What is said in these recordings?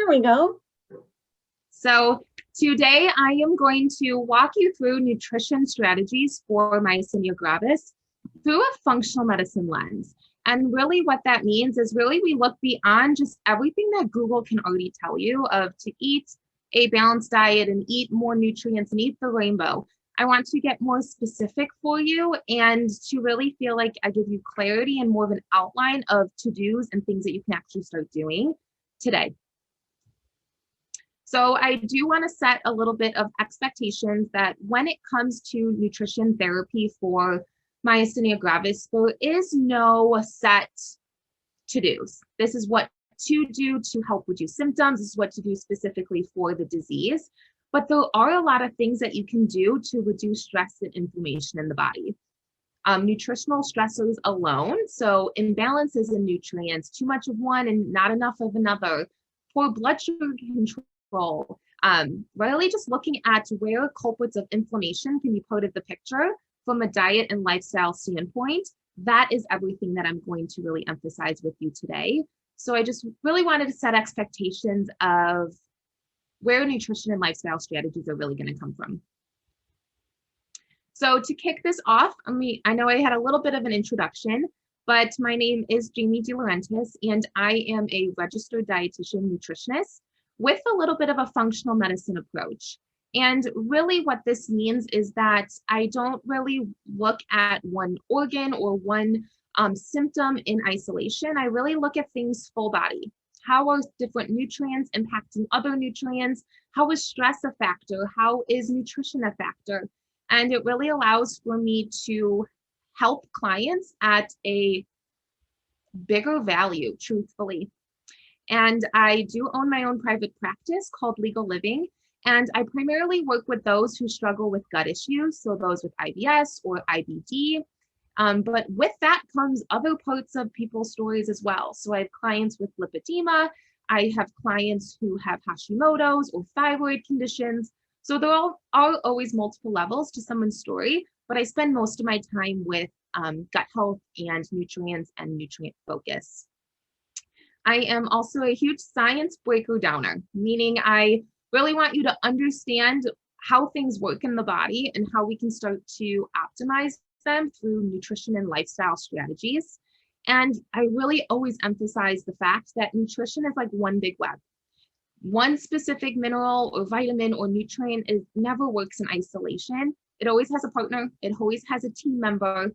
There we go. So today I am going to walk you through nutrition strategies for myasthenia gravis through a functional medicine lens. And really what that means is really we look beyond just everything that Google can already tell you of to eat a balanced diet and eat more nutrients and eat the rainbow. I want to get more specific for you and to really feel like I give you clarity and more of an outline of to-dos and things that you can actually start doing today. So I do want to set a little bit of expectations that when it comes to nutrition therapy for myasthenia gravis, there is no set to-dos. This is what to do to help reduce symptoms. This is what to do specifically for the disease. But there are a lot of things that you can do to reduce stress and inflammation in the body. Nutritional stressors alone, so imbalances in nutrients, too much of one and not enough of another, poor blood sugar control, really just looking at where culprits of inflammation can be part of the picture from a diet and lifestyle standpoint. That is everything that I'm going to really emphasize with you today. So I just really wanted to set expectations of where nutrition and lifestyle strategies are really going to come from. So to kick this off, I know I had a little bit of an introduction, but my name is Jamie DeLaurentis, and I am a registered dietitian nutritionist with a little bit of a functional medicine approach. And really what this means is that I don't really look at one organ or one symptom in isolation. I really look at things full body. How are different nutrients impacting other nutrients? How is stress a factor? How is nutrition a factor? And it really allows for me to help clients at a bigger value, truthfully. And I do own my own private practice called Legal Living. And I primarily work with those who struggle with gut issues, so those with IBS or IBD. But with that comes other parts of people's stories as well. So I have clients with lipedema. I have clients who have Hashimoto's or thyroid conditions. So there are always multiple levels to someone's story, but I spend most of my time with gut health and nutrients and nutrient focus. I am also a huge science breaker downer, meaning I really want you to understand how things work in the body and how we can start to optimize them through nutrition and lifestyle strategies. And I really always emphasize the fact that nutrition is like one big web. One specific mineral or vitamin or nutrient never works in isolation. It always has a partner. It always has a team member.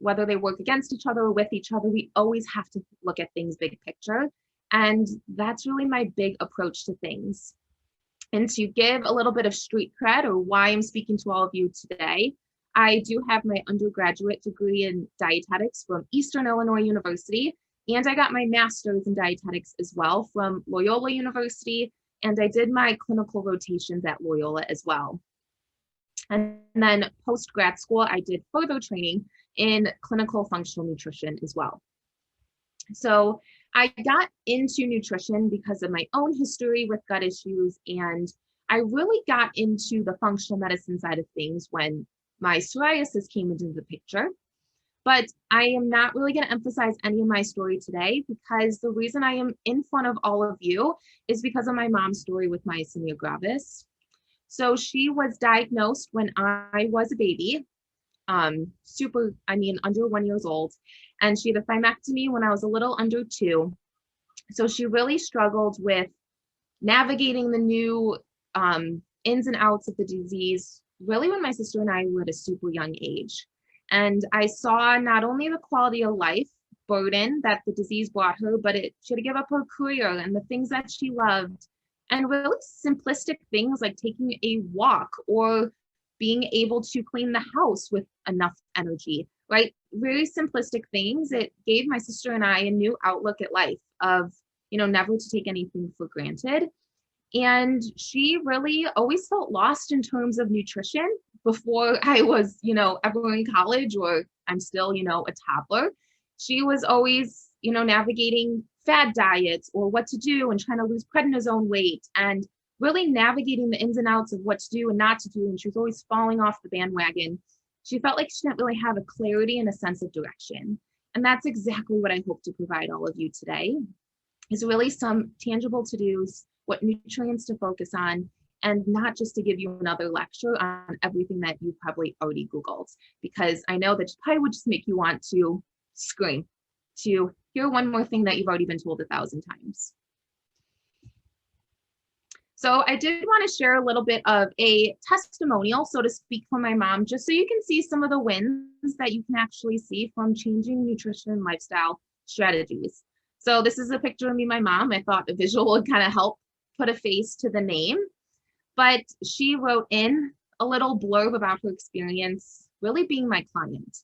Whether they work against each other or with each other, we always have to look at things big picture. And that's really my big approach to things. And to give a little bit of street cred or why I'm speaking to all of you today, I do have my undergraduate degree in dietetics from Eastern Illinois University, and I got my master's in dietetics as well from Loyola University, and I did my clinical rotations at Loyola as well. And then post-grad school, I did further training in clinical functional nutrition as well. So I got into nutrition because of my own history with gut issues, and I really got into the functional medicine side of things when my psoriasis came into the picture. But I am not really going to emphasize any of my story today because the reason I am in front of all of you is because of my mom's story with myasthenia gravis. So she was diagnosed when I was a baby, under 1 year old, and she had a thymectomy when I was a little under 2. So she really struggled with navigating the new ins and outs of the disease, really when my sister and I were at a super young age. And I saw not only the quality of life burden that the disease brought her, but she had to give up her career and the things that she loved. And really simplistic things like taking a walk or being able to clean the house with enough energy, right? Very simplistic things. It gave my sister and I a new outlook at life of, never to take anything for granted. And she really always felt lost in terms of nutrition before I was, ever in college or I'm still, a toddler. She was always, navigating fad diets or what to do and trying to lose prednisone weight and really navigating the ins and outs of what to do and not to do. And she was always falling off the bandwagon. She felt like she didn't really have a clarity and a sense of direction. And that's exactly what I hope to provide all of you today. is really some tangible to-dos, what nutrients to focus on, and not just to give you another lecture on everything that you probably already Googled, because I know that probably would just make you want to scream to hear one more thing that you've already been told 1,000 times. So I did want to share a little bit of a testimonial, so to speak, from my mom, just so you can see some of the wins that you can actually see from changing nutrition and lifestyle strategies. So this is a picture of me and my mom. I thought a visual would kind of help put a face to the name, but she wrote in a little blurb about her experience really being my client.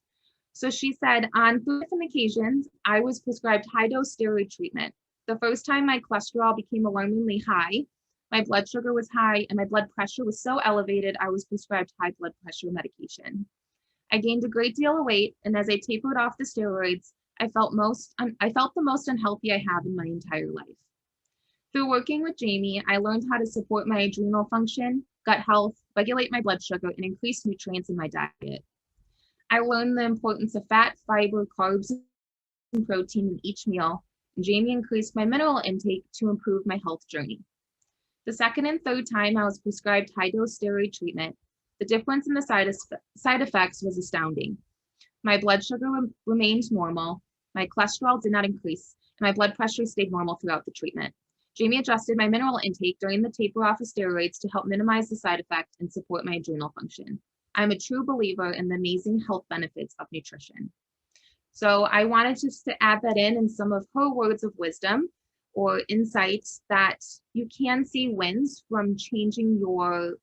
So she said, on 3 different occasions, I was prescribed high-dose steroid treatment. The first time my cholesterol became alarmingly high, my blood sugar was high, and my blood pressure was so elevated, I was prescribed high blood pressure medication. I gained a great deal of weight, and as I tapered off the steroids, I felt the most unhealthy I have in my entire life. Through working with Jamie, I learned how to support my adrenal function, gut health, regulate my blood sugar, and increase nutrients in my diet. I learned the importance of fat, fiber, carbs, and protein in each meal, and Jamie increased my mineral intake to improve my health journey. The second and third time I was prescribed high-dose steroid treatment, the difference in the side effects was astounding. My blood sugar remained normal, my cholesterol did not increase, and my blood pressure stayed normal throughout the treatment. Jamie adjusted my mineral intake during the taper off of steroids to help minimize the side effect and support my adrenal function. I'm a true believer in the amazing health benefits of nutrition. So I wanted just to add that in some of her words of wisdom or insights that you can see wins from changing your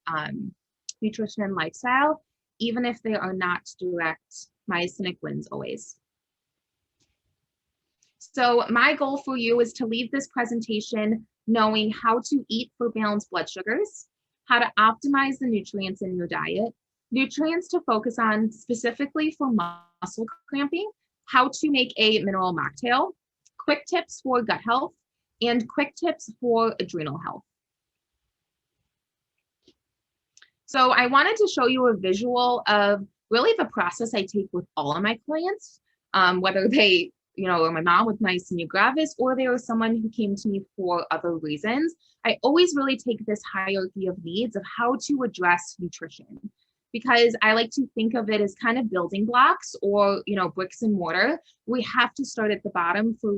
nutrition and lifestyle, even if they are not direct myasthenic wins always. So my goal for you is to leave this presentation knowing how to eat for balanced blood sugars, how to optimize the nutrients in your diet, nutrients to focus on specifically for muscle cramping, how to make a mineral mocktail, quick tips for gut health, and quick tips for adrenal health. So I wanted to show you a visual of really the process I take with all of my clients, whether they, or my mom with myasthenia gravis, or they were someone who came to me for other reasons. I always really take this hierarchy of needs of how to address nutrition, because I like to think of it as kind of building blocks or, bricks and mortar. We have to start at the bottom for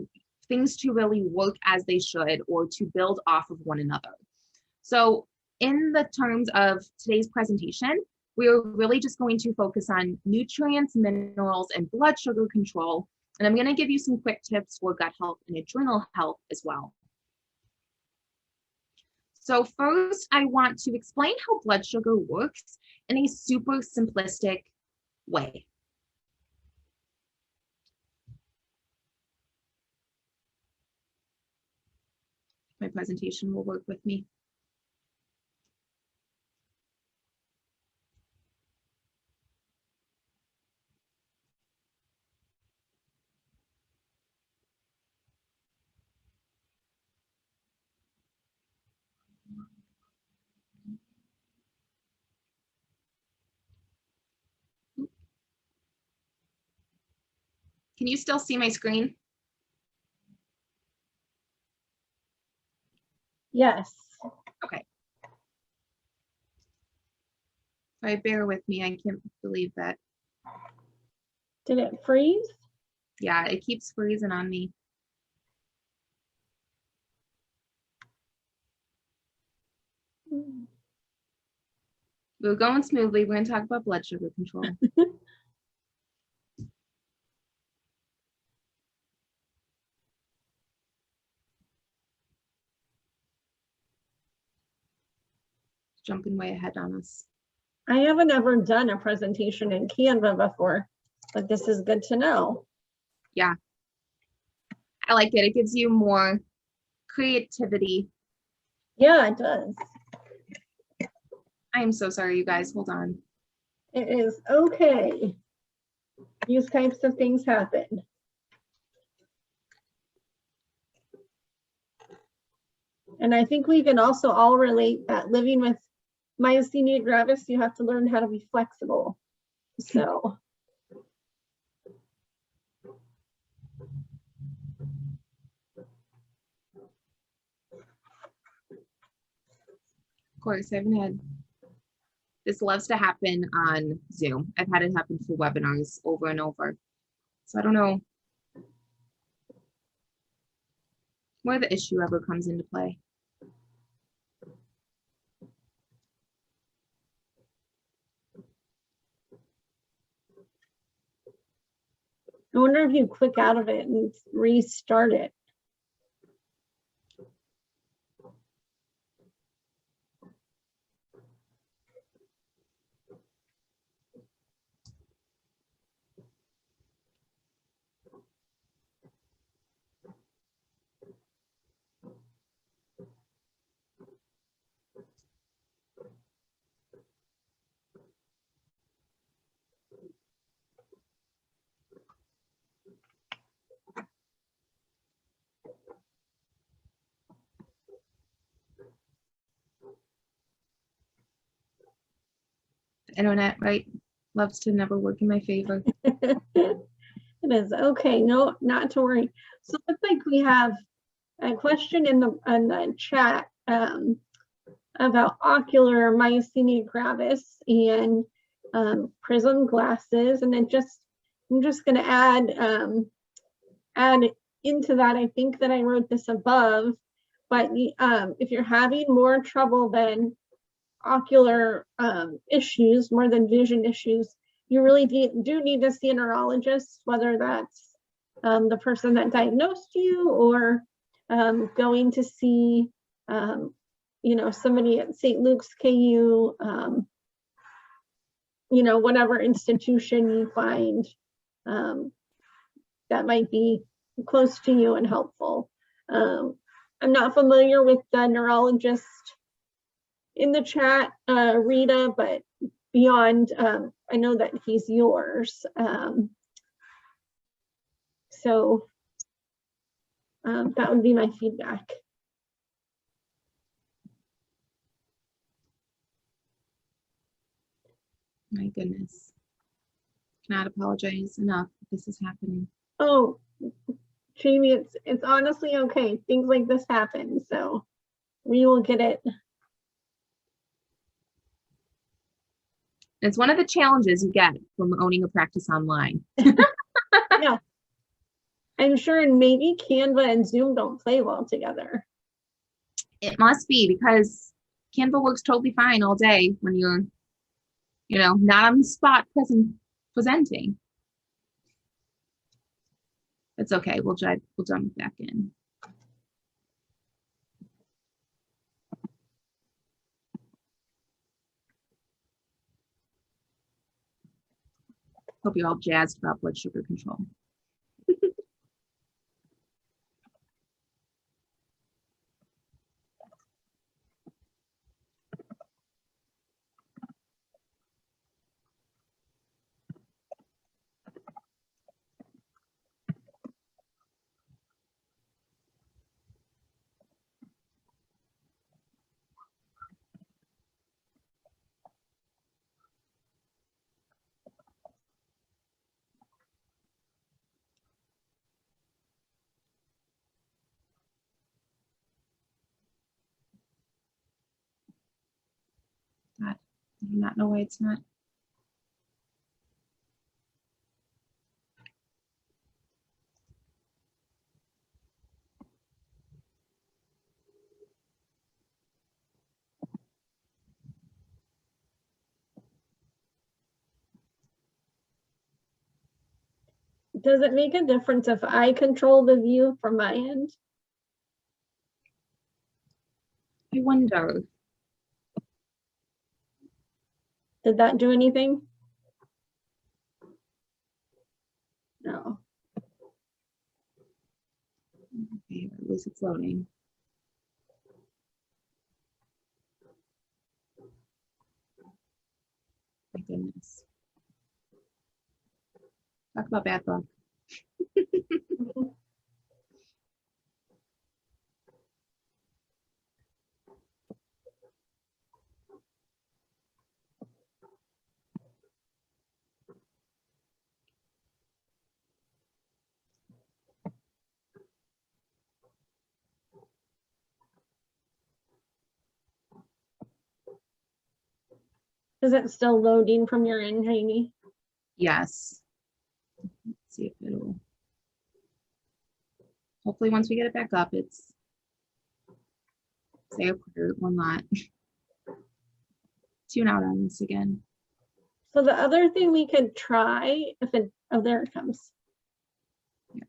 things to really work as they should or to build off of one another. So in the terms of today's presentation, we are really just going to focus on nutrients, minerals, and blood sugar control. And I'm going to give you some quick tips for gut health and adrenal health as well. So first, I want to explain how blood sugar works in a super simplistic way. My presentation will work with me. Can you still see my screen? Yes. Okay. All right, bear with me. I can't believe that. Did it freeze? Yeah, it keeps freezing on me. We're going smoothly. We're going to talk about blood sugar control. Jumping way ahead on us. I haven't ever done a presentation in Canva before, but this is good to know. Yeah, I like it. It gives you more creativity. Yeah, it does. I am so sorry, you guys. Hold on. It is okay. These types of things happen. And I think we can also all relate that living with myasthenia gravis, you have to learn how to be flexible. So. course. I haven't had, this loves to happen on Zoom. I've had it happen for webinars over and over. So I don't know where the issue ever comes into play. I wonder if you click out of it and restart it. The internet, right? Loves to never work in my favor. It is okay. No, not to worry. So it looks like we have a question in the chat about ocular myasthenia gravis and prism glasses, and then I'm just going to add into that. I think that I wrote this above, but if you're having more trouble than ocular issues, more than vision issues, you really do need to see a neurologist, whether that's the person that diagnosed you or going to see, somebody at St. Luke's KU, whatever institution you find that might be close to you and helpful. I'm not familiar with the neurologist in the chat, Rita, but beyond, I know that he's yours. So that would be my feedback. My goodness. Cannot apologize enough if this is happening. Oh, Jamie, it's honestly okay. Things like this happen, so we will get it. It's one of the challenges you get from owning a practice online. Yeah. I'm sure maybe Canva and Zoom don't play well together. It must be, because Canva works totally fine all day when you're, not on the spot presenting. It's okay. We'll jump back in. Hope you're all jazzed about blood sugar control. God, I do not know why it's not. Does it make a difference if I control the view from my end? I wonder. Did that do anything? No. Okay, at least it's loading. My goodness. Talk about bad luck. Is it still loading from your end, Jamie? Yes. Let's see if it'll, hopefully once we get it back up, it's, say a prayer, will not tune out on this again. So the other thing we could try, if it, oh, there it comes. Yeah.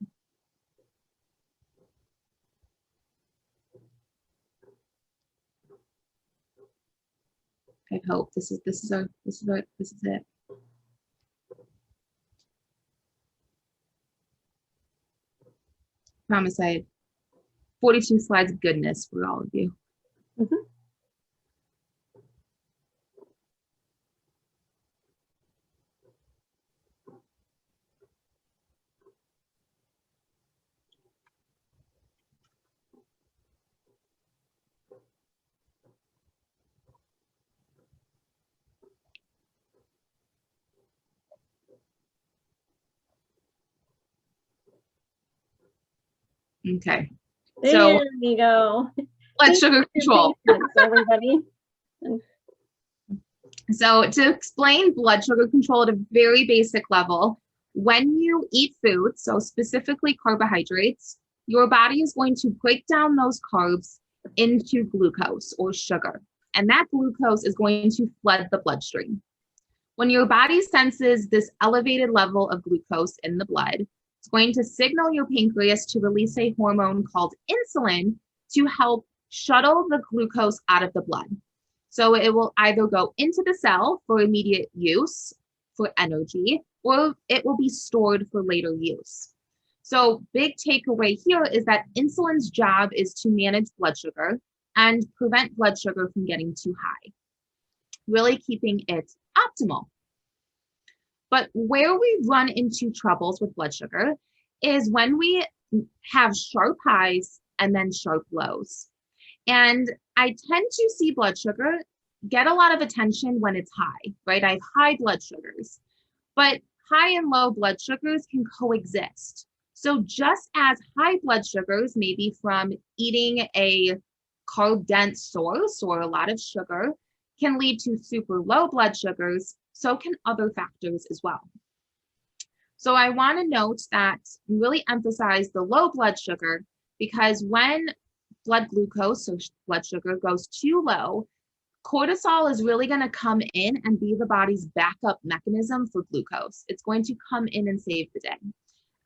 I hope this is it. Promise I had 42 slides of goodness for all of you. Mm-hmm. Okay. There So we go. blood sugar control. Patience, everybody. So to explain blood sugar control at a very basic level, when you eat food, so specifically carbohydrates, your body is going to break down those carbs into glucose or sugar. And that glucose is going to flood the bloodstream. When your body senses this elevated level of glucose in the blood, it's going to signal your pancreas to release a hormone called insulin to help shuttle the glucose out of the blood. So it will either go into the cell for immediate use for energy, or it will be stored for later use. So big takeaway here is that insulin's job is to manage blood sugar and prevent blood sugar from getting too high, really keeping it optimal. But where we run into troubles with blood sugar is when we have sharp highs and then sharp lows. And I tend to see blood sugar get a lot of attention when it's high, right? I have high blood sugars, but high and low blood sugars can coexist. So just as high blood sugars, maybe from eating a carb-dense source or a lot of sugar, can lead to super low blood sugars, so can other factors as well. So I want to note that really emphasize the low blood sugar, because when blood glucose, so blood sugar, goes too low, cortisol is really going to come in and be the body's backup mechanism for glucose. It's going to come in and save the day.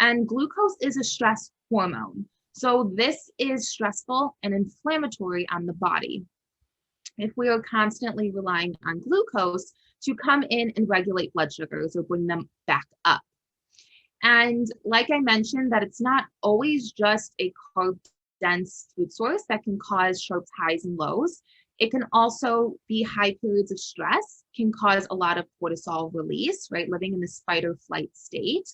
And glucose is a stress hormone. So this is stressful and inflammatory on the body. If we are constantly relying on glucose to come in and regulate blood sugars or bring them back up. And like I mentioned, that it's not always just a carb-dense food source that can cause sharp highs and lows. It can also be high periods of stress, can cause a lot of cortisol release, right? Living in this fight or flight state,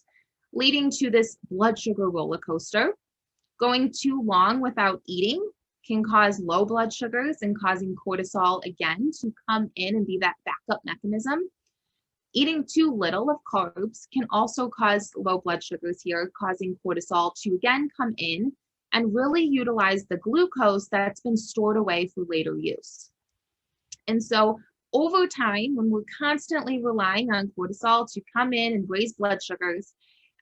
leading to this blood sugar roller coaster. Going too long without eating can cause low blood sugars and causing cortisol again to come in and be that backup mechanism. Eating too little of carbs can also cause low blood sugars here, causing cortisol to again come in and really utilize the glucose that's been stored away for later use. And so over time, when we're constantly relying on cortisol to come in and raise blood sugars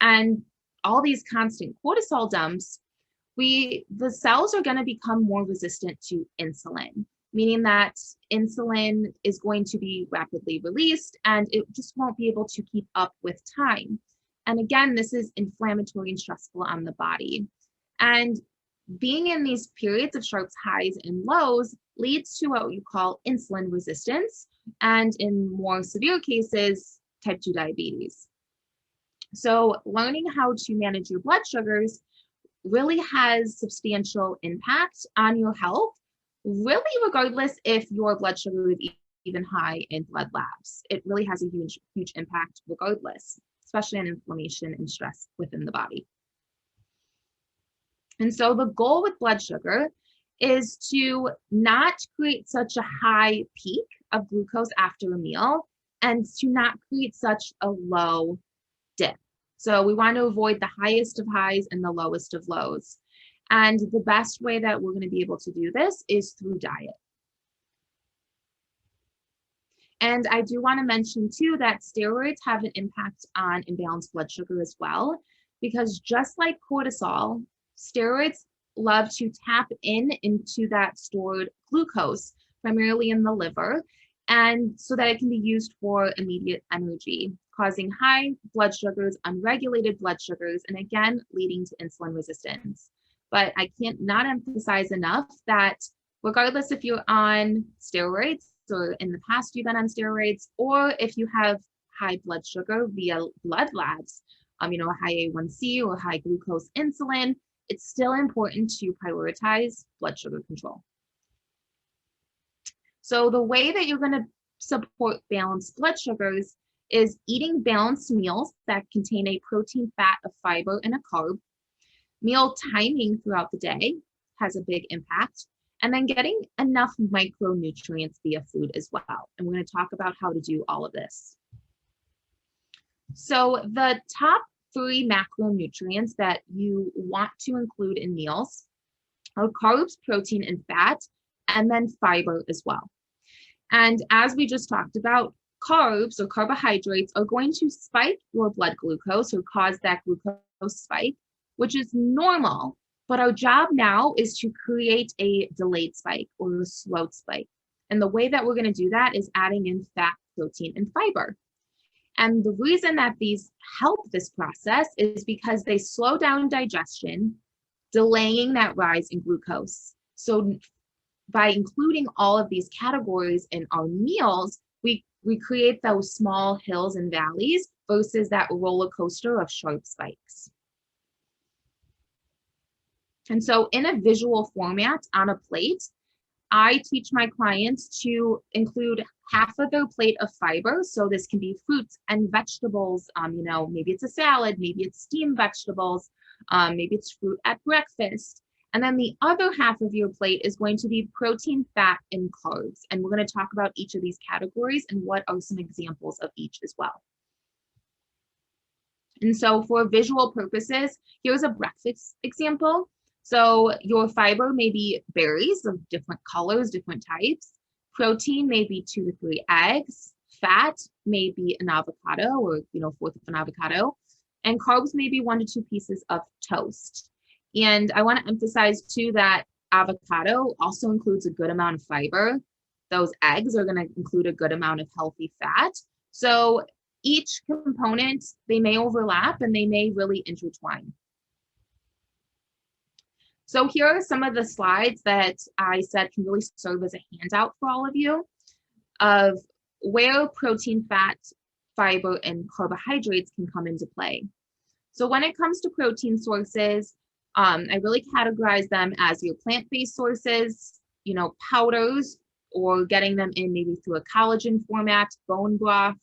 and all these constant cortisol dumps, the cells are going to become more resistant to insulin, meaning that insulin is going to be rapidly released and it just won't be able to keep up with time. And again, this is inflammatory and stressful on the body. And being in these periods of sharp highs and lows leads to what you call insulin resistance, and in more severe cases, type 2 diabetes. So learning how to manage your blood sugars really has substantial impact on your health, really regardless if your blood sugar is even high in blood labs. It really has a huge impact regardless, especially on inflammation and stress within the body. And so the goal with blood sugar is to not create such a high peak of glucose after a meal and to not create such a low dip. So we want to avoid the highest of highs and the lowest of lows. And the best way that we're going to be able to do this is through diet. And I do want to mention too that steroids have an impact on imbalanced blood sugar as well, because just like cortisol, steroids love to tap into that stored glucose, primarily in the liver, and so that it can be used for immediate energy, causing high blood sugars, unregulated blood sugars, and again, leading to insulin resistance. But I can't not emphasize enough that regardless if you're on steroids or in the past you've been on steroids, or if you have high blood sugar via blood labs, a high A1C or high glucose insulin, it's still important to prioritize blood sugar control. So the way that you're going to support balanced blood sugars is eating balanced meals that contain a protein, fat, a fiber, and a carb. Meal timing throughout the day has a big impact. And then getting enough micronutrients via food as well. And we're going to talk about how to do all of this. So the top 3 macronutrients that you want to include in meals are carbs, protein, and fat, and then fiber as well. And as we just talked about, carbs or carbohydrates are going to spike your blood glucose or cause that glucose spike, which is normal. But our job now is to create a delayed spike or a slow spike. And the way that we're going to do that is adding in fat, protein, and fiber. And the reason that these help this process is because they slow down digestion, delaying that rise in glucose. So by including all of these categories in our meals, we create those small hills and valleys versus that roller coaster of sharp spikes. And so in a visual format on a plate, I teach my clients to include half of their plate of fiber. So this can be fruits and vegetables. Maybe it's a salad, maybe it's steamed vegetables, maybe it's fruit at breakfast. And then the other half of your plate is going to be protein, fat, and carbs. And we're going to talk about each of these categories and what are some examples of each as well. And so for visual purposes, here's a breakfast example. So your fiber may be berries of different colors, different types. Protein may be 2 to 3 eggs. Fat may be an avocado or, 1/4 of an avocado. And carbs may be 1 to 2 pieces of toast. And I want to emphasize too that avocado also includes a good amount of fiber. Those eggs are going to include a good amount of healthy fat. So each component, they may overlap and they may really intertwine. So here are some of the slides that I said can really serve as a handout for all of you of where protein, fat, fiber, and carbohydrates can come into play. So when it comes to protein sources, I really categorize them as your plant-based sources, powders, or getting them in maybe through a collagen format, bone broth,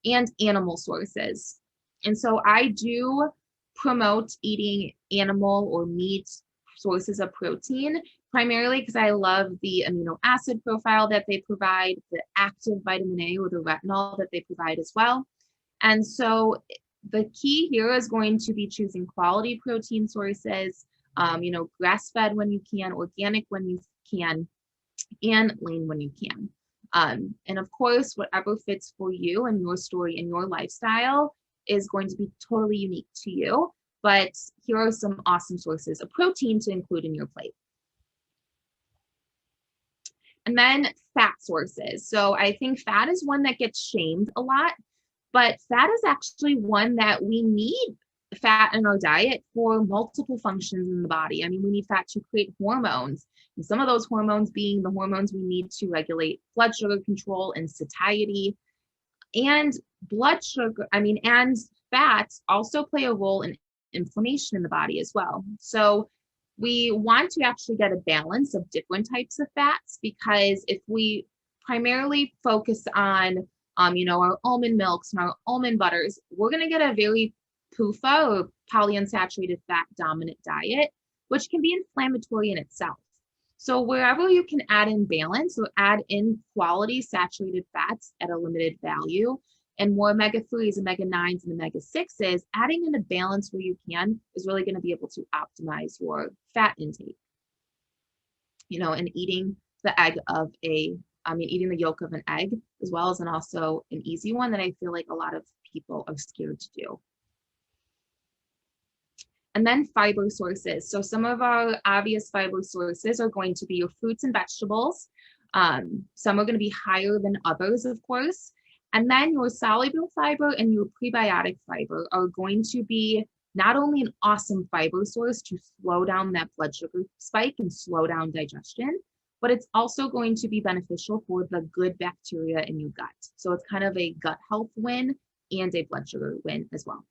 and animal sources. And so I do promote eating animal or meat sources of protein, primarily because I love the amino acid profile that they provide, the active vitamin A or the retinol that they provide as well. And so the key here is going to be choosing quality protein sources, grass-fed when you can, organic when you can, and lean when you can. And of course, whatever fits for you and your story and your lifestyle is going to be totally unique to you. But here are some awesome sources of protein to include in your plate. And then fat sources. So I think fat is one that gets shamed a lot, but fat is actually one that we need fat in our diet for multiple functions in the body. I mean, we need fat to create hormones, and some of those hormones being the hormones we need to regulate blood sugar control and satiety. And and fats also play a role in inflammation in the body as well. So we want to actually get a balance of different types of fats, because if we primarily focus on our almond milks and our almond butters, we're going to get a very PUFA or polyunsaturated fat dominant diet, which can be inflammatory in itself. So wherever you can add in balance or add in quality saturated fats at a limited value, and more omega-3s, omega-9s, and omega-6s, adding in a balance where you can is really going to be able to optimize your fat intake. And eating the egg of a eating the yolk of an egg as well is also an easy one that I feel like a lot of people are scared to do. And then fiber sources. So some of our obvious fiber sources are going to be your fruits and vegetables. Some are going to be higher than others, of course. And then your soluble fiber and your prebiotic fiber are going to be not only an awesome fiber source to slow down that blood sugar spike and slow down digestion, but it's also going to be beneficial for the good bacteria in your gut. So it's kind of a gut health win and a blood sugar win as well.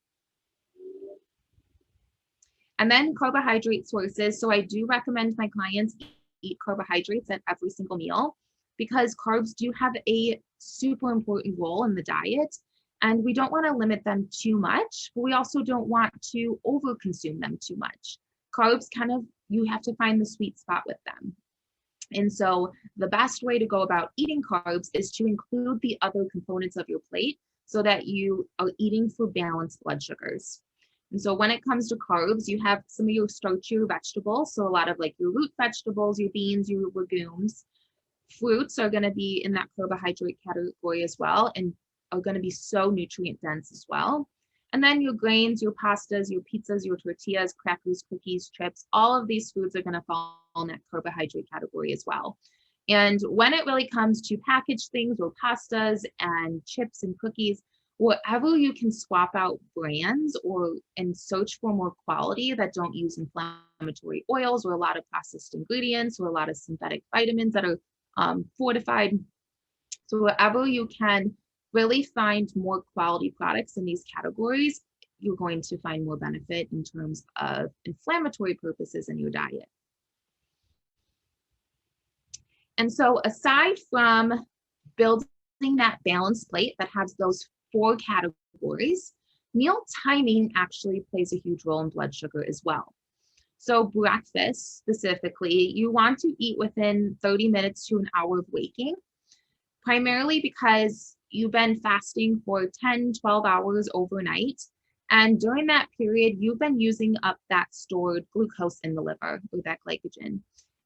And then carbohydrate sources. So I do recommend my clients eat carbohydrates at every single meal because carbs do have a super important role in the diet. And we don't want to limit them too much, but we also don't want to overconsume them too much. Carbs you have to find the sweet spot with them. And so the best way to go about eating carbs is to include the other components of your plate so that you are eating for balanced blood sugars. And so when it comes to carbs, you have some of your starchier vegetables. So a lot of like your root vegetables, your beans, your legumes. Fruits are going to be in that carbohydrate category as well and are going to be so nutrient dense as well. And then your grains, your pastas, your pizzas, your tortillas, crackers, cookies, chips, all of these foods are going to fall in that carbohydrate category as well. And when it really comes to packaged things or pastas and chips and cookies, wherever you can swap out brands and search for more quality that don't use inflammatory oils or a lot of processed ingredients or a lot of synthetic vitamins that are fortified. So wherever you can really find more quality products in these categories, you're going to find more benefit in terms of inflammatory purposes in your diet. And so aside from building that balanced plate that has those 4 categories, meal timing actually plays a huge role in blood sugar as well. So breakfast specifically, you want to eat within 30 minutes to an hour of waking, primarily because you've been fasting for 10, 12 hours overnight. And during that period, you've been using up that stored glucose in the liver or that glycogen.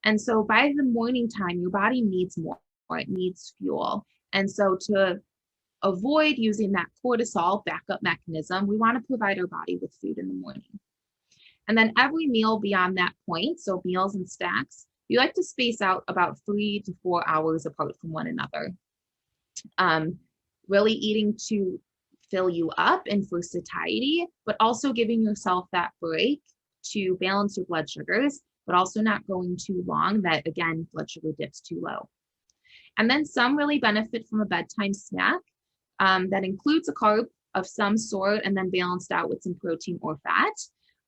And so by the morning time, your body needs more, it needs fuel. And so to avoid using that cortisol backup mechanism, we want to provide our body with food in the morning. And then every meal beyond that point, so meals and snacks, you like to space out about 3 to 4 hours apart from one another. Really eating to fill you up and for satiety, but also giving yourself that break to balance your blood sugars, but also not going too long that, again, blood sugar dips too low. And then some really benefit from a bedtime snack that includes a carb of some sort and then balanced out with some protein or fat,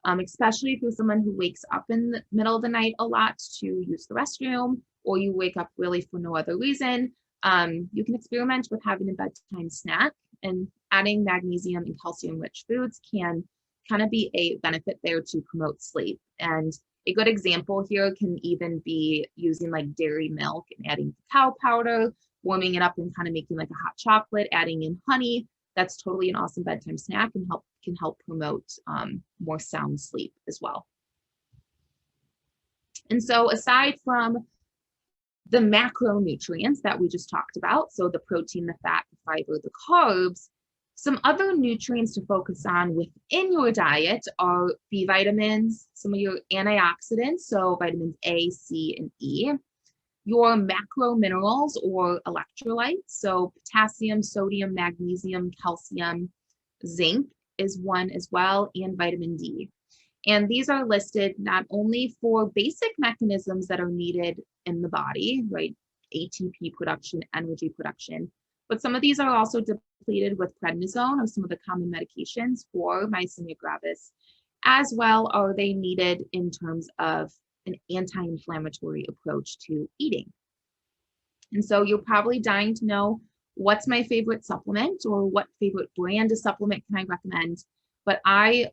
especially if you're someone who wakes up in the middle of the night a lot to use the restroom, or you wake up really for no other reason. You can experiment with having a bedtime snack, and adding magnesium and calcium rich foods can kind of be a benefit there to promote sleep. And a good example here can even be using like dairy milk and adding cacao powder, warming it up and kind of making like a hot chocolate, adding in honey. That's totally an awesome bedtime snack and can help promote more sound sleep as well. And so aside from the macronutrients that we just talked about, so the protein, the fat, the fiber, the carbs, some other nutrients to focus on within your diet are B vitamins, some of your antioxidants, so vitamins A, C, and E, your macro minerals or electrolytes, so potassium, sodium, magnesium, calcium, zinc is one as well, and vitamin D. And these are listed not only for basic mechanisms that are needed in the body, right? ATP production, energy production, but some of these are also depleted with prednisone or some of the common medications for myasthenia gravis, as well are they needed in terms of an anti-inflammatory approach to eating. And so you're probably dying to know, what's my favorite supplement or what favorite brand of supplement can I recommend? But I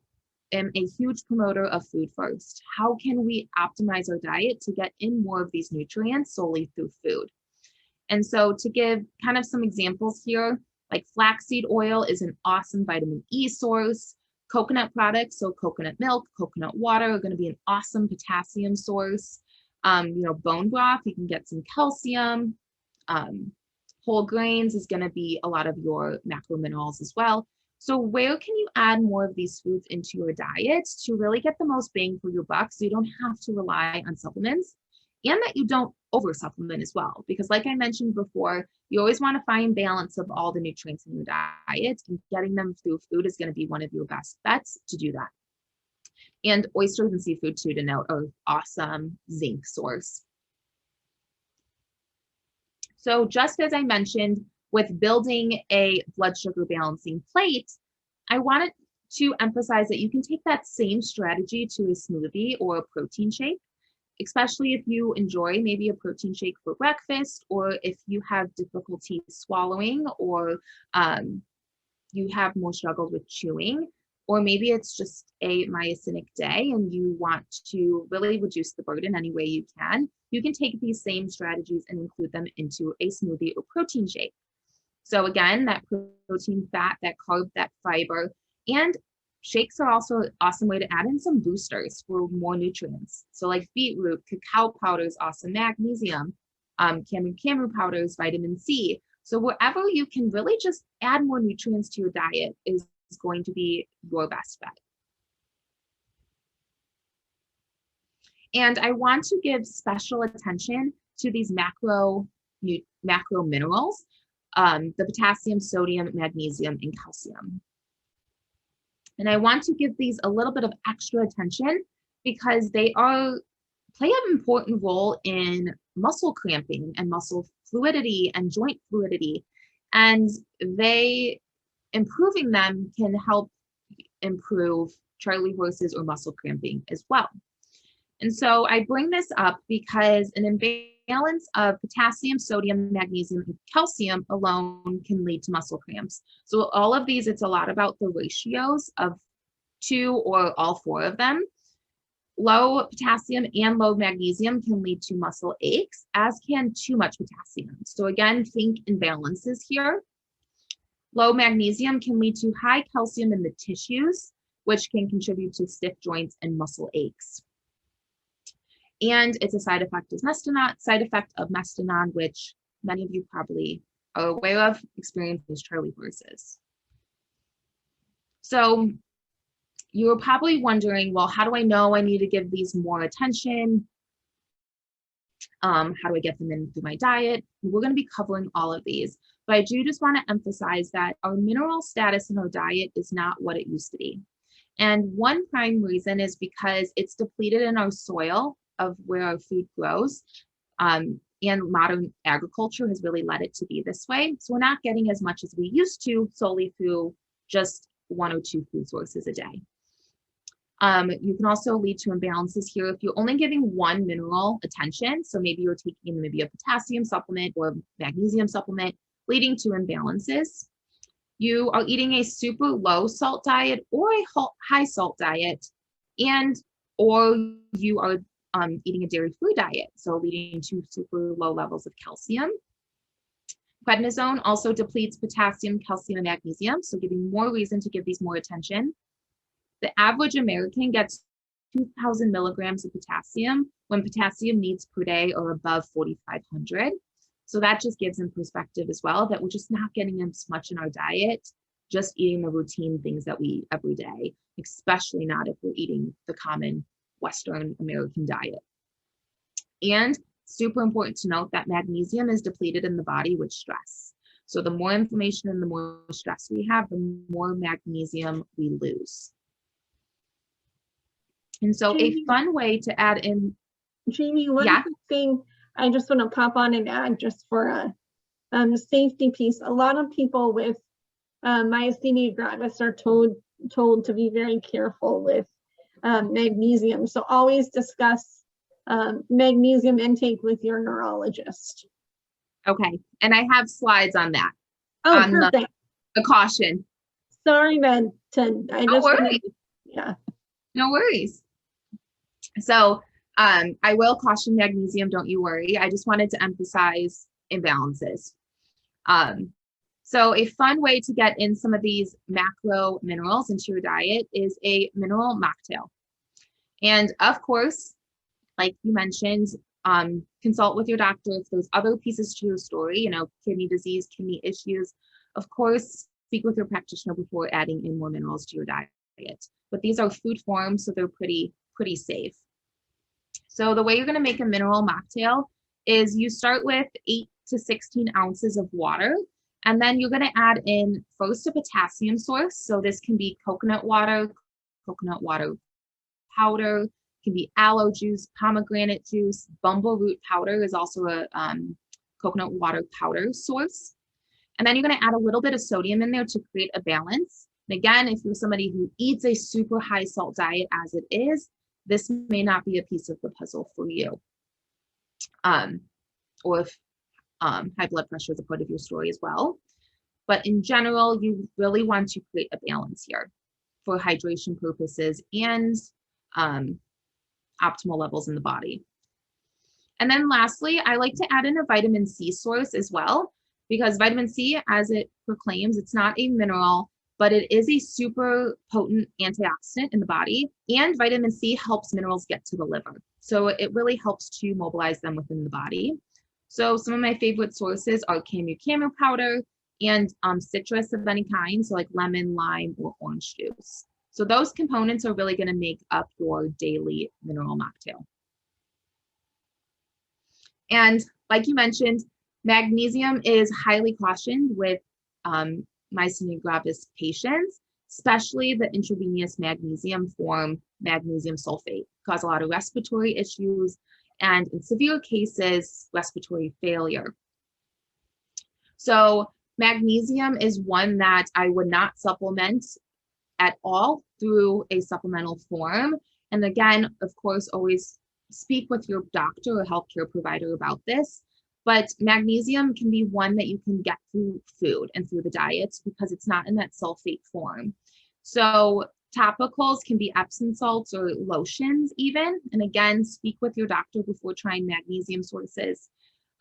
am a huge promoter of food first. How can we optimize our diet to get in more of these nutrients solely through food? And so to give kind of some examples here, like flaxseed oil is an awesome vitamin E source. Coconut products, so coconut milk, coconut water are going to be an awesome potassium source. Bone broth, you can get some calcium. Whole grains is going to be a lot of your macro minerals as well. So where can you add more of these foods into your diet to really get the most bang for your buck so you don't have to rely on supplements, and that you don't over supplement as well? Because like I mentioned before, you always want to find balance of all the nutrients in your diet, and getting them through food is going to be one of your best bets to do that. And oysters and seafood too, to note, are awesome zinc source. So just as I mentioned with building a blood sugar balancing plate, I wanted to emphasize that you can take that same strategy to a smoothie or a protein shake, especially if you enjoy maybe a protein shake for breakfast, or if you have difficulty swallowing, or you have more struggles with chewing, or maybe it's just a myasthenic day and you want to really reduce the burden any way you can. You can take these same strategies and include them into a smoothie or protein shake. So again, that protein, fat, that carb, that fiber, and shakes are also an awesome way to add in some boosters for more nutrients. So like beetroot, cacao powders, awesome magnesium, camu powders, vitamin C. So wherever you can really just add more nutrients to your diet is going to be your best bet. And I want to give special attention to these macro minerals, the potassium, sodium, magnesium, and calcium. And I want to give these a little bit of extra attention because they play an important role in muscle cramping and muscle fluidity and joint fluidity. And improving them can help improve Charlie horses or muscle cramping as well. And so I bring this up because an imbalance of potassium, sodium, magnesium, and calcium alone can lead to muscle cramps. So all of these, it's a lot about the ratios of 2 or all 4 of them. Low potassium and low magnesium can lead to muscle aches, as can too much potassium. So again, think imbalances here. Low magnesium can lead to high calcium in the tissues, which can contribute to stiff joints and muscle aches. And it's a side effect of mestinon, which many of you probably are aware of, experiencing Charlie horses. So you're probably wondering, well, how do I know I need to give these more attention? How do I get them in through my diet? We're going to be covering all of these, but I do just want to emphasize that our mineral status in our diet is not what it used to be. And one prime reason is because it's depleted in our soil of where our food grows. And modern agriculture has really led it to be this way. So we're not getting as much as we used to solely through just 1 or 2 food sources a day. You can also lead to imbalances here if you're only giving one mineral attention. So maybe you're taking maybe a potassium supplement or magnesium supplement, leading to imbalances. You are eating a super low salt diet or a high salt diet, or you are eating a dairy-free diet, so leading to super low levels of calcium. Prednisone also depletes potassium, calcium, and magnesium, so giving more reason to give these more attention. The average American gets 2,000 milligrams of potassium when potassium needs per day are above 4,500. So that just gives in perspective as well that we're just not getting as much in our diet, just eating the routine things that we eat every day, especially not if we're eating the common Western American diet. And super important to note that magnesium is depleted in the body with stress. So the more inflammation and the more stress we have, the more magnesium we lose. And so Jamie, a fun way to add in. Jamie, one thing I just want to pop on and add just for a safety piece. A lot of people with myasthenia gravis are told to be very careful with magnesium. So always discuss magnesium intake with your neurologist. Okay, and I have slides on that. Oh, perfect. The caution. Sorry, Ben. No worries. Yeah. No worries. So I will caution magnesium, don't you worry. I just wanted to emphasize imbalances. So a fun way to get in some of these macro minerals into your diet is a mineral mocktail. And of course, like you mentioned, consult with your doctor if there's other pieces to your story, you know, kidney disease, kidney issues. Of course, speak with your practitioner before adding in more minerals to your diet. But these are food forms, so they're pretty safe. So the way you're going to make a mineral mocktail is you start with 8 to 16 ounces of water, and then you're going to add in first a potassium source. So this can be coconut water powder, can be aloe juice, pomegranate juice, bumbleroot powder is also a coconut water powder source. And then you're going to add a little bit of sodium in there to create a balance. And again, if you're somebody who eats a super high salt diet as it is, this may not be a piece of the puzzle for you. Or if high blood pressure is a part of your story as well. But in general, you really want to create a balance here for hydration purposes and optimal levels in the body. And then lastly, I like to add in a vitamin C source as well, because vitamin C, as it proclaims, it's not a mineral, but it is a super potent antioxidant in the body, and vitamin C helps minerals get to the liver. So it really helps to mobilize them within the body. So some of my favorite sources are camu powder and citrus of any kind, so like lemon, lime, or orange juice. So those components are really going to make up your daily mineral mocktail. And like you mentioned, magnesium is highly cautioned with myasthenia gravis patients, especially the intravenous magnesium form, magnesium sulfate, cause a lot of respiratory issues and in severe cases, respiratory failure. So magnesium is one that I would not supplement at all through a supplemental form. And again, of course, always speak with your doctor or healthcare provider about this. But magnesium can be one that you can get through food and through the diet because it's not in that sulfate form. So topicals can be Epsom salts or lotions even. And again, speak with your doctor before trying magnesium sources.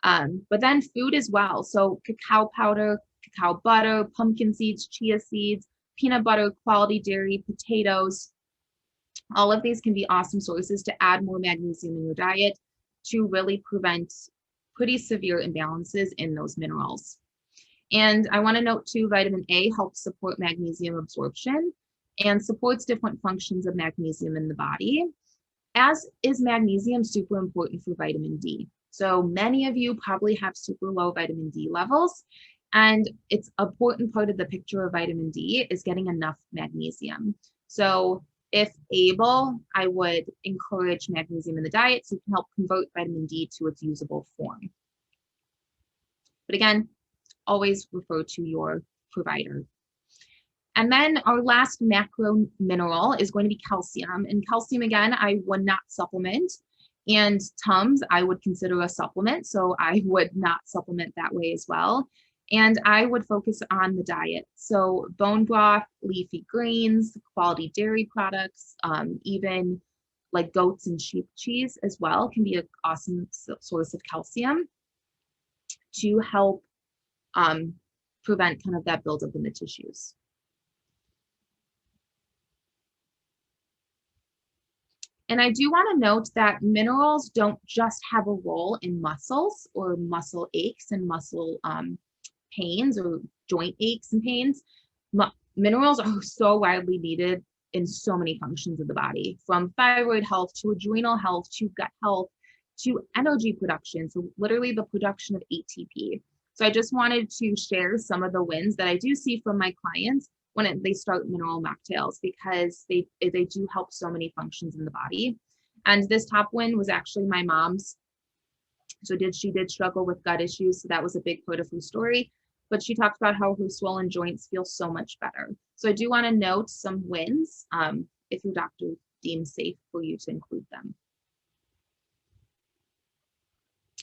But then food as well. So cacao powder, cacao butter, pumpkin seeds, chia seeds, peanut butter, quality dairy, potatoes. All of these can be awesome sources to add more magnesium in your diet to really prevent pretty severe imbalances in those minerals. And I want to note too, vitamin A helps support magnesium absorption and supports different functions of magnesium in the body, as is magnesium super important for vitamin D. So many of you probably have super low vitamin D levels, and it's an important part of the picture of vitamin D is getting enough magnesium. So if able, I would encourage magnesium in the diet so it can help convert vitamin D to its usable form. But again, always refer to your provider. And then our last macro mineral is going to be calcium. And calcium, again, I would not supplement. And Tums, I would consider a supplement. So I would not supplement that way as well. And I would focus on the diet. So bone broth, leafy greens, quality dairy products, even like goats and sheep cheese as well can be an awesome source of calcium to help prevent kind of that buildup in the tissues. And I do want to note that minerals don't just have a role in muscles or muscle aches and muscle pains or joint aches and pains. Minerals are so widely needed in so many functions of the body, from thyroid health to adrenal health to gut health to energy production. So literally the production of ATP. So I just wanted to share some of the wins that I do see from my clients when they start mineral mocktails, because they do help so many functions in the body. And this top win was actually my mom's. So she did struggle with gut issues. So that was a big part of her story. But she talked about how her swollen joints feel so much better. So I do want to note some wins if your doctor deems safe for you to include them.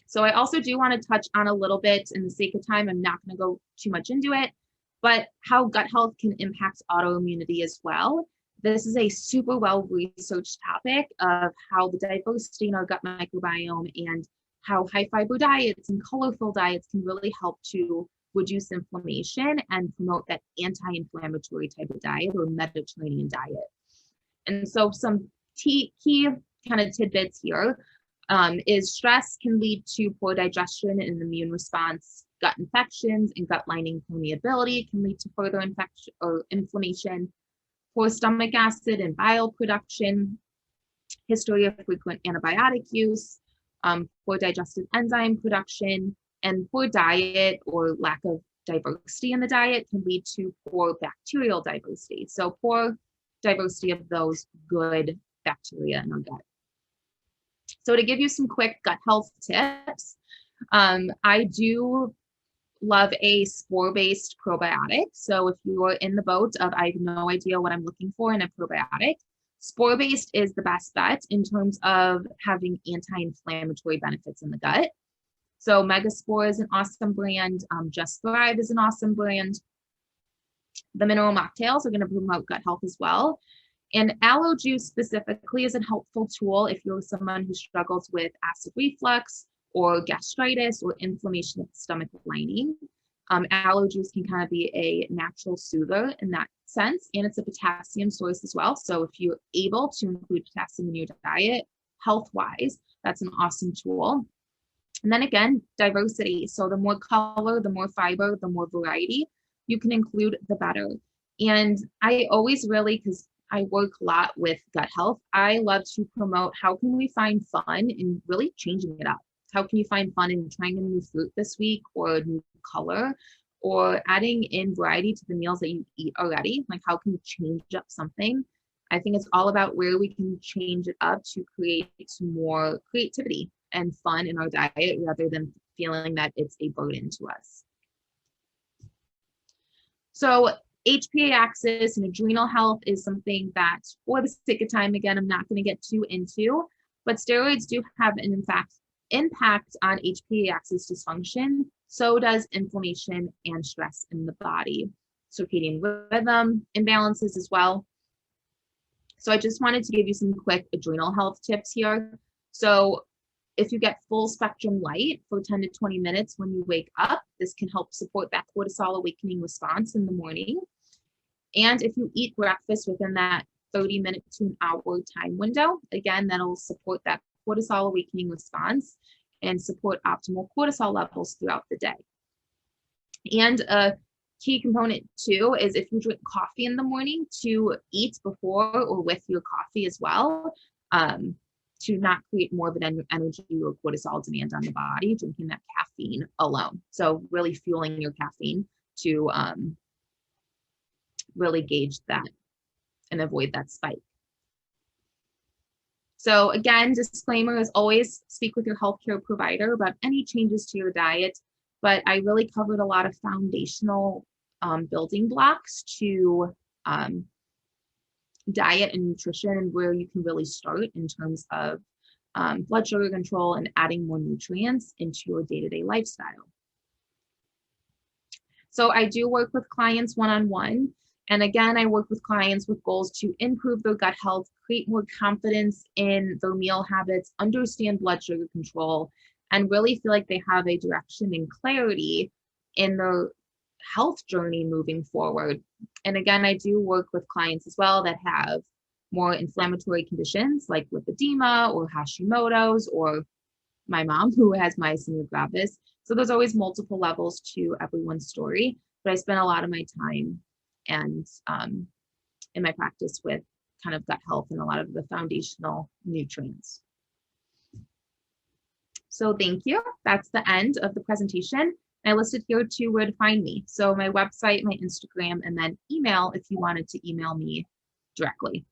So I also do want to touch on a little bit, in the sake of time, I'm not going to go too much into it, but how gut health can impact autoimmunity as well. This is a super well-researched topic of how the diversity in our gut microbiome and how high fiber diets and colorful diets can really help to reduce inflammation and promote that anti-inflammatory type of diet or Mediterranean diet. And so some key kind of tidbits here is stress can lead to poor digestion and immune response. Gut infections and gut lining permeability can lead to further infection or inflammation. Poor stomach acid and bile production, history of frequent antibiotic use, poor digestive enzyme production, and poor diet or lack of diversity in the diet can lead to poor bacterial diversity. So poor diversity of those good bacteria in our gut. So to give you some quick gut health tips, I do love a spore-based probiotic. So if you're in the boat of I have no idea what I'm looking for in a probiotic, spore-based is the best bet in terms of having anti-inflammatory benefits in the gut. So Megaspore is an awesome brand. Just Thrive is an awesome brand. The mineral mocktails are going to promote gut health as well. And aloe juice specifically is a helpful tool if you're someone who struggles with acid reflux or gastritis or inflammation of the stomach lining. Aloe juice can kind of be a natural soother in that sense, and it's a potassium source as well. So if you're able to include potassium in your diet, health-wise, that's an awesome tool. And then again, diversity. So the more color, the more fiber, the more variety you can include, the better. And I always really, because I work a lot with gut health, I love to promote how can we find fun in really changing it up. How can you find fun in trying a new fruit this week or a new color or adding in variety to the meals that you eat already? Like how can you change up something? I think it's all about where we can change it up to create some more creativity and fun in our diet rather than feeling that it's a burden to us. So HPA axis and adrenal health is something that, for the sake of time, again, I'm not going to get too into, but steroids do have an impact on HPA axis dysfunction. So does inflammation and stress in the body. Circadian rhythm imbalances as well. So I just wanted to give you some quick adrenal health tips here. So if you get full spectrum light for 10 to 20 minutes when you wake up, this can help support that cortisol awakening response in the morning. And if you eat breakfast within that 30-minute to an hour time window, again, that'll support that cortisol awakening response and support optimal cortisol levels throughout the day. And a key component too is if you drink coffee in the morning, to eat before or with your coffee as well, to not create more of an energy or cortisol demand on the body, drinking that caffeine alone. So really fueling your caffeine to really gauge that and avoid that spike. So again, disclaimer is always speak with your healthcare provider about any changes to your diet, but I really covered a lot of foundational building blocks to diet and nutrition and where you can really start in terms of blood sugar control and adding more nutrients into your day-to-day lifestyle. So I do work with clients one-on-one. And again, I work with clients with goals to improve their gut health, create more confidence in their meal habits, understand blood sugar control, and really feel like they have a direction and clarity in their health journey moving forward. And again, I do work with clients as well that have more inflammatory conditions like lipedema or Hashimoto's, or my mom who has myasthenia gravis. So there's always multiple levels to everyone's story, but I spend a lot of my time and in my practice with kind of gut health and a lot of the foundational nutrients. So thank you. That's the end of the presentation. I listed here too where to find me. So my website, my Instagram, and then email if you wanted to email me directly.